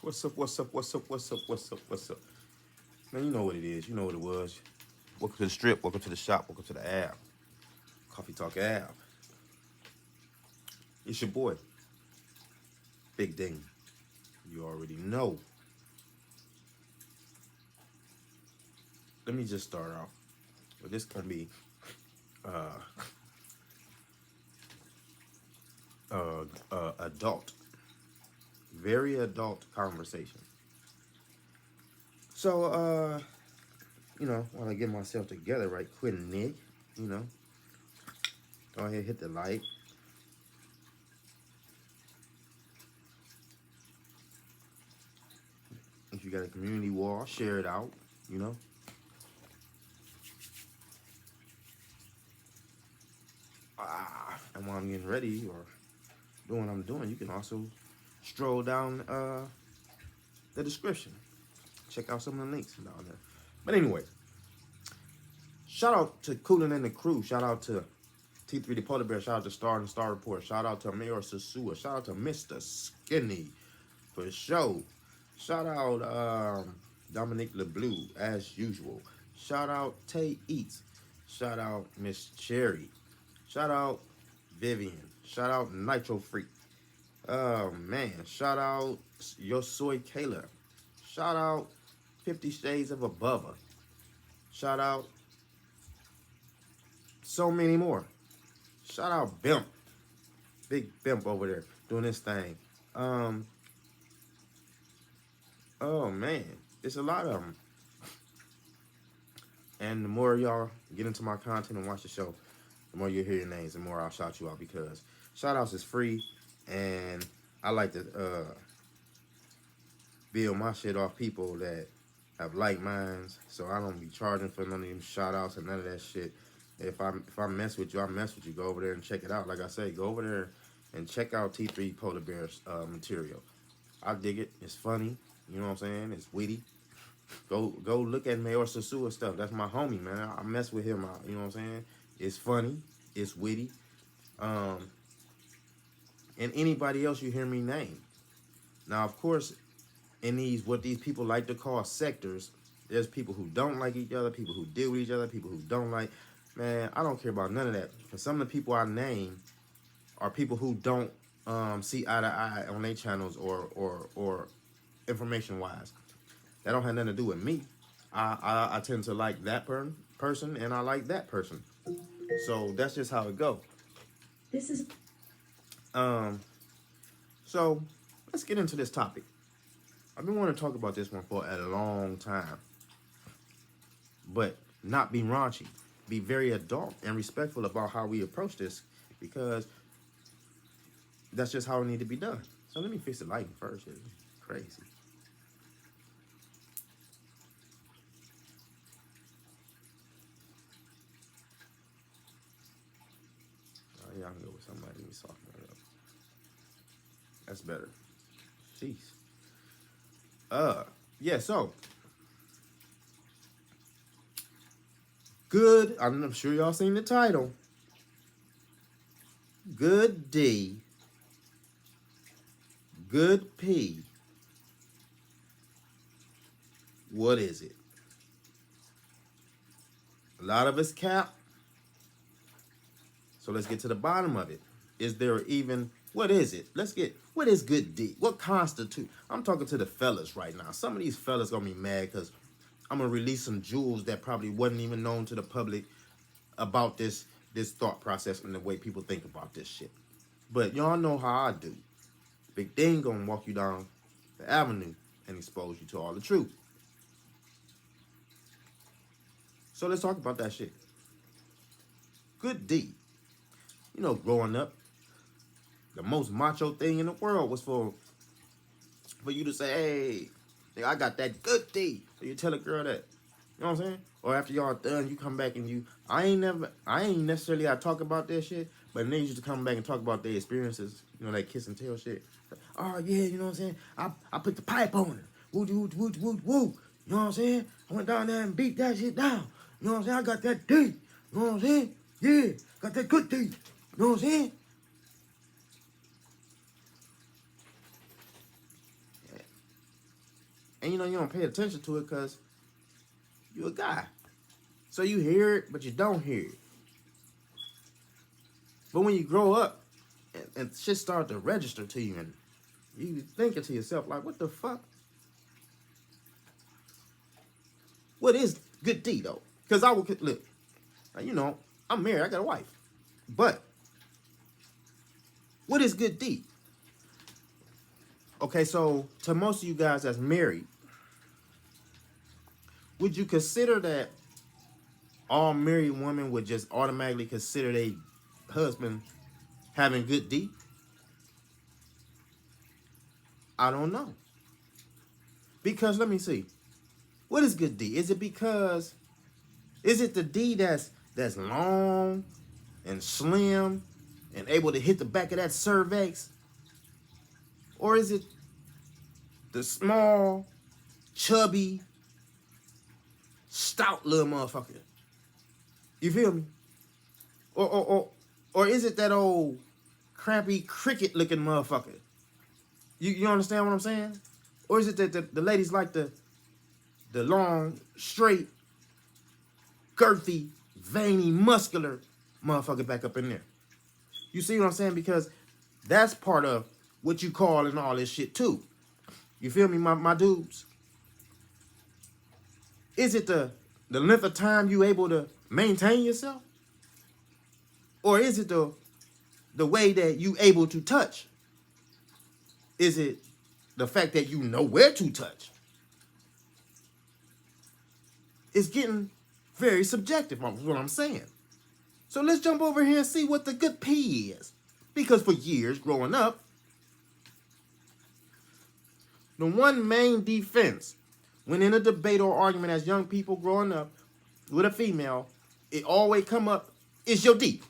What's up, what's up, what's up, what's up, what's up, what's up? Man, you know what it is. You know what it was. Welcome to the strip. Welcome to the shop. Welcome to the app. Coffee Talk app. It's your boy, Big Ding. You already know. Let me just start off. Well, this gonna be adult, very adult conversation. So, you know, while I get myself together right quick, Nick, you know, go ahead, hit the like. If you got a community wall, share it out, you know. And while I'm getting ready or doing what I'm doing, you can also stroll down the description. Check out some of the links down there. But anyway, shout out to Koolin and the Krew. Shout out to T3 the PolarBear. Shout out to Star and Star Report. Shout out to Mayor SOSUA. Shout out to Mr. Skinny for show. Shout out Dominique LeBlue as usual. Shout out Tay Eats. Shout out Miss Cherry. Shout out Vivian. Shout out Nitro Freak. Oh man. Shout out Yo Soy Kayla. Shout out 50 Shades of Abubba. Shout out so many more. Shout out Bimp. Big Bimp over there doing this thing. Oh man. It's a lot of them. And the more y'all get into my content and watch the show, the more you hear your names, the more I'll shout you out, because shout outs is free, and I like to build my shit off people that have like minds, so I don't be charging for none of them shout outs and none of that shit. If I mess with you, I mess with you. Go over there and check it out. Like I say, go over there and check out T3 PolarBear's material. I dig it. It's funny. You know what I'm saying? It's witty. Go look at Mayor SOSUA stuff. That's my homie, man. I mess with him out. You know what I'm saying? It's funny. It's witty. And anybody else you hear me name. Now, of course, in what these people like to call sectors, there's people who don't like each other, people who deal with each other, people who don't like. Man, I don't care about none of that. Because some of the people I name are people who don't see eye to eye on their channels or information-wise. That don't have nothing to do with me. I tend to like that person, and I like that person. So that's just how it goes. This is so let's get into this topic. I've been wanting to talk about this one for a long time, but not be raunchy. Be very adult and respectful about how we approach this, because that's just how it need to be done. So let me fix the lighting first. It's crazy. Oh, yeah, I can go with somebody. Let me soften it up. That's better. Jeez. Yeah, so good. I'm sure y'all seen the title. Good D. Good P. What is it? A lot of us cap. So let's get to the bottom of it. Is there even, what is it? What is good D? What constitute? I'm talking to the fellas right now. Some of these fellas gonna be mad because I'm gonna release some jewels that probably wasn't even known to the public about this thought process and the way people think about this shit. But y'all know how I do. Big Ding gonna walk you down the avenue and expose you to all the truth. So let's talk about that shit. Good D. You know, growing up, the most macho thing in the world was for you to say, hey, I got that good D. So you tell a girl that. You know what I'm saying? Or after y'all done, you come back and I ain't necessarily got to talk about that shit, but niggas used to come back and talk about their experiences, you know, that kiss and tell shit. Oh, yeah, you know what I'm saying? I put the pipe on her. Woo, woo, woo, woo, woo. You know what I'm saying? I went down there and beat that shit down. You know what I'm saying? I got that D. You know what I'm saying? Yeah, got that good D. You know what I'm saying? And you know, you don't pay attention to it because you're a guy. So you hear it, but you don't hear it. But when you grow up and shit start to register to you and you thinking to yourself, like, what the fuck? What is good D, though? Because I would, look, you know, I'm married, I got a wife. But what is good D? Okay, so to most of you guys that's married, would you consider that all married women would just automatically consider their husband having good D? I don't know. Because let me see. What is good D? Is it because, is it the D that's long and slim and able to hit the back of that cervix? Or is it the small, chubby, stout little motherfucker? You feel me? Or is it that old crappy cricket looking motherfucker? You understand what I'm saying? Or is it that the ladies like the long, straight, girthy, veiny, muscular motherfucker back up in there? You see what I'm saying? Because that's part of what you call and all this shit too. You feel me, my dudes? Is it the length of time you able to maintain yourself? Or is it the way that you able to touch? Is it the fact that you know where to touch? It's getting very subjective on what I'm saying. So let's jump over here and see what the good P is. Because for years growing up, the one main defense when in a debate or argument as young people growing up with a female, it always come up, is your D.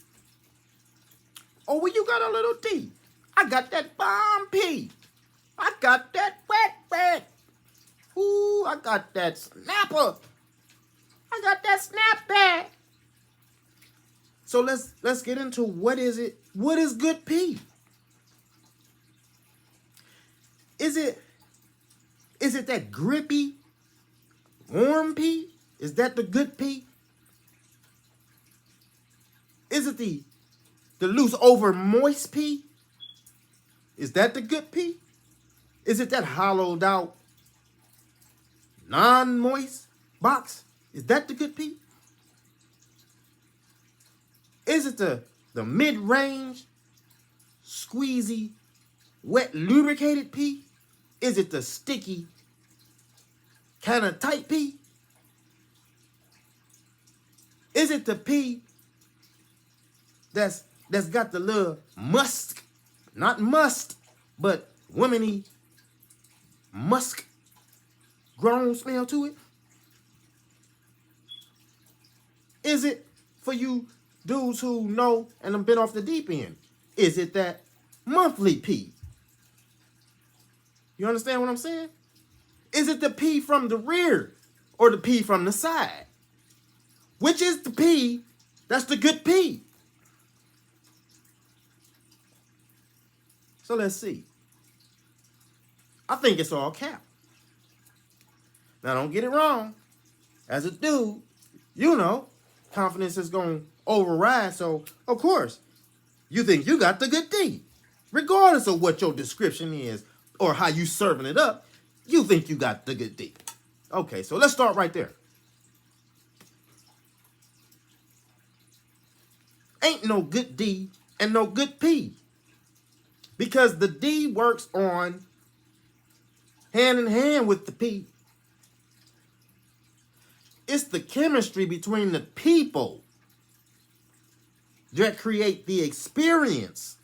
Oh, well, you got a little D. I got that bomb P. I got that wet. Ooh, I got that snapper. I got that snapback. So let's get into what is it? What is good P? Is it that grippy, warm P? Is that the good P? Is it the loose over moist P? Is that the good P? Is it that hollowed out, non-moist box? Is that the good P? Is it the mid-range, squeezy, wet, lubricated P? Is it the sticky, kind of tight P? Is it the P that's got the little musk, not must, but womany musk grown smell to it? Is it, for you dudes who know and have been off the deep end, is it that monthly P? You understand what I'm saying? Is it the P from the rear or the P from the side? Which is the P that's the good P? So let's see. I think it's all cap. Now don't get it wrong. As a dude, you know, confidence is going to override. So, of course, you think you got the good D. Regardless of what your description is or how you serving it up, you think you got the good D. Okay, so let's start right there. Ain't no good D and no good P. Because the D works on hand in hand with the P. It's the chemistry between the people that create the experience.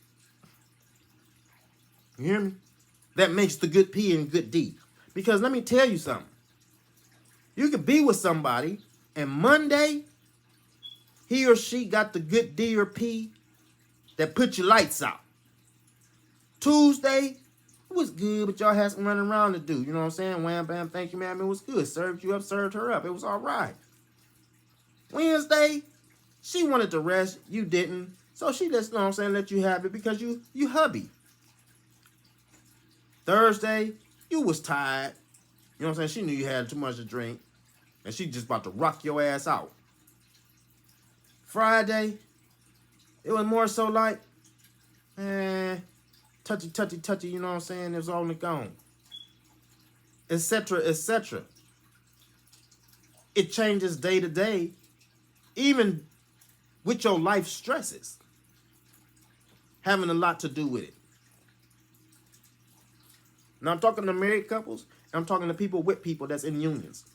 You hear me? That makes the good P and good D. Because let me tell you something. You could be with somebody and Monday, he or she got the good D or P that put your lights out. Tuesday, it was good, but y'all had some running around to do. You know what I'm saying? Wham, bam, thank you, ma'am. It was good. Served you up, served her up. It was all right. Wednesday, she wanted to rest. You didn't. So she just, you know what I'm saying, let you have it because you hubby. Thursday, you was tired. You know what I'm saying? She knew you had too much to drink, and she just about to rock your ass out. Friday, it was more so like, touchy, touchy, touchy, you know what I'm saying? It was on the gone. Etc., etc. It changes day to day, even with your life stresses. Having a lot to do with it. Now I'm talking to married couples, and I'm talking to people with people that's in unions.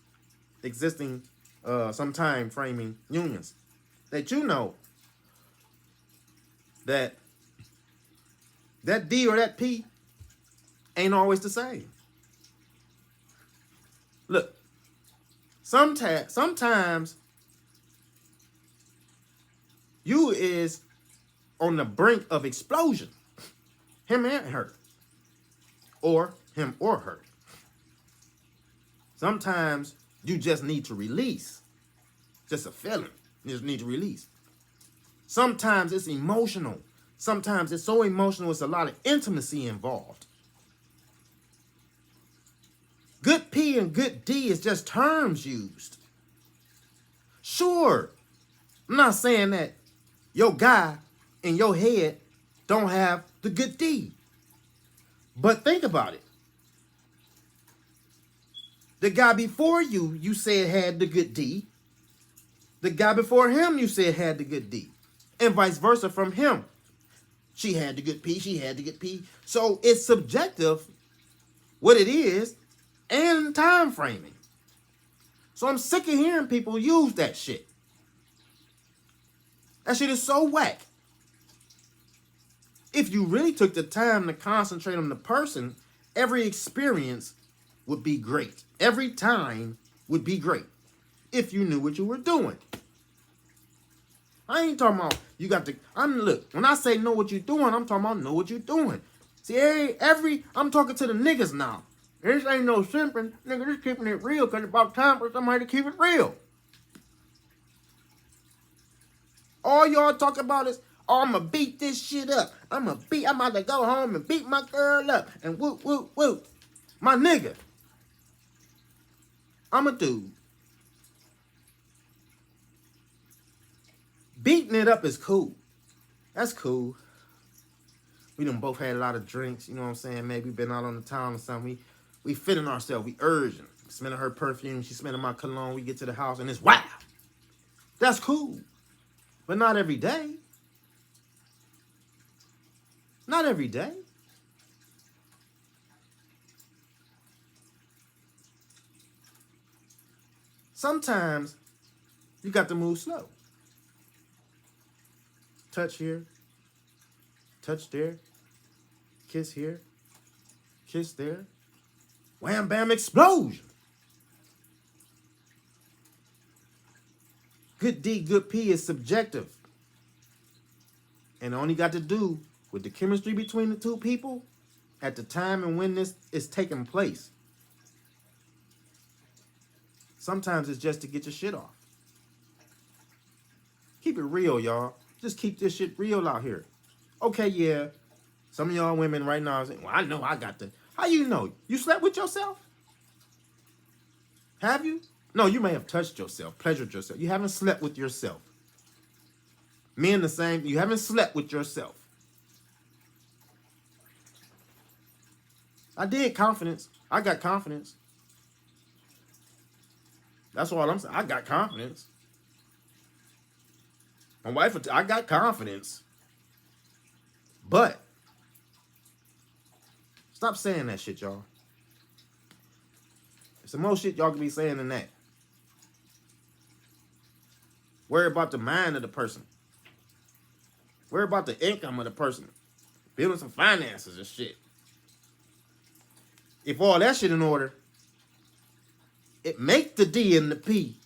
Existing, some time framing unions. That you know that D or that P ain't always the same. Look, sometimes you is on the brink of explosion. Him and her. Or him or her. Sometimes you just need to release. Just a feeling. You just need to release. Sometimes it's emotional. Sometimes it's so emotional, it's a lot of intimacy involved. Good P and good D is just terms used. Sure, I'm not saying that your guy in your head don't have the good D. But think about it. The guy before you, you said had the good D. The guy before him, you said had the good D. And vice versa from him. She had the good P, she had the good P. So it's subjective what it is and time framing. So I'm sick of hearing people use that shit. That shit is so whack. If you really took the time to concentrate on the person, every experience would be great. Every time would be great. If you knew what you were doing. I ain't talking about you got to, look, when I say know what you're doing, I'm talking about know what you're doing. See, I'm talking to the niggas now. This ain't no simping, nigga, this keeping it real, because it's about time for somebody to keep it real. All y'all talk about is, oh, I'm going to beat this shit up. I'm about to go home and beat my girl up. And whoop, whoop, whoop. My nigga. I'm a dude. Beating it up is cool. That's cool. We done both had a lot of drinks, you know what I'm saying? Maybe been out on the town or something. We fitting ourselves. We urging. Smelling her perfume. She smelling my cologne. We get to the house and it's wow. That's cool. But not every day. Not every day. Sometimes you got to move slow. Touch here. Touch there. Kiss here. Kiss there. Wham, bam, explosion. Good D, good P is subjective. And only got to do with the chemistry between the two people at the time and when this is taking place. Sometimes it's just to get your shit off. Keep it real, y'all. Just keep this shit real out here. Okay, yeah. Some of y'all women right now are saying, well, I know I got the... How you know? You slept with yourself? Have you? No, you may have touched yourself, pleasured yourself. You haven't slept with yourself. Men the same. You haven't slept with yourself. I did confidence. I got confidence. That's all I'm saying. I got confidence. My wife, I got confidence. But stop saying that shit, y'all. There's some more shit y'all can be saying than that. Worry about the mind of the person. Worry about the income of the person. Building some finances and shit. If all that shit in order, it makes the D and the P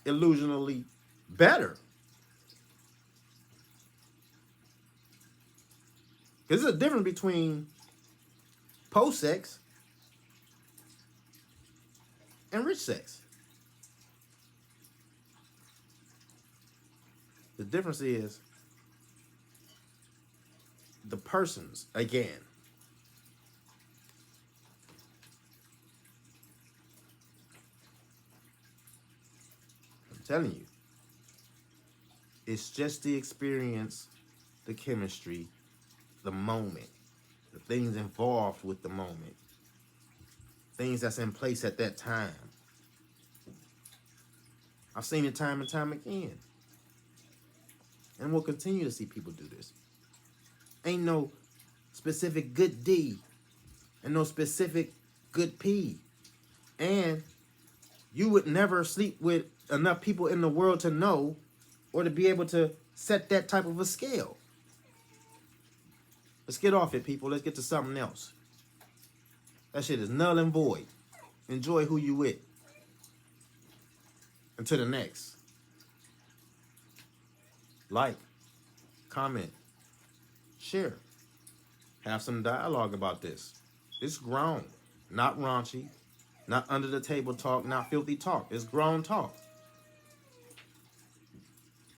illusionally better. Because there's a difference between post-sex and rich sex. The difference is the persons, again. telling you. It's just the experience, the chemistry, the moment, the things involved with the moment, things that's in place at that time. I've seen it time and time again. And we'll continue to see people do this. Ain't no specific good D and no specific good P. And you would never sleep with enough people in the world to know or to be able to set that type of a scale. Let's get off it, people. Let's get to something else. That shit is null and void. Enjoy who you with. Until the next. Like, comment, share. Have some dialogue about this. It's grown. Not raunchy. Not under the table talk. Not filthy talk. It's grown talk.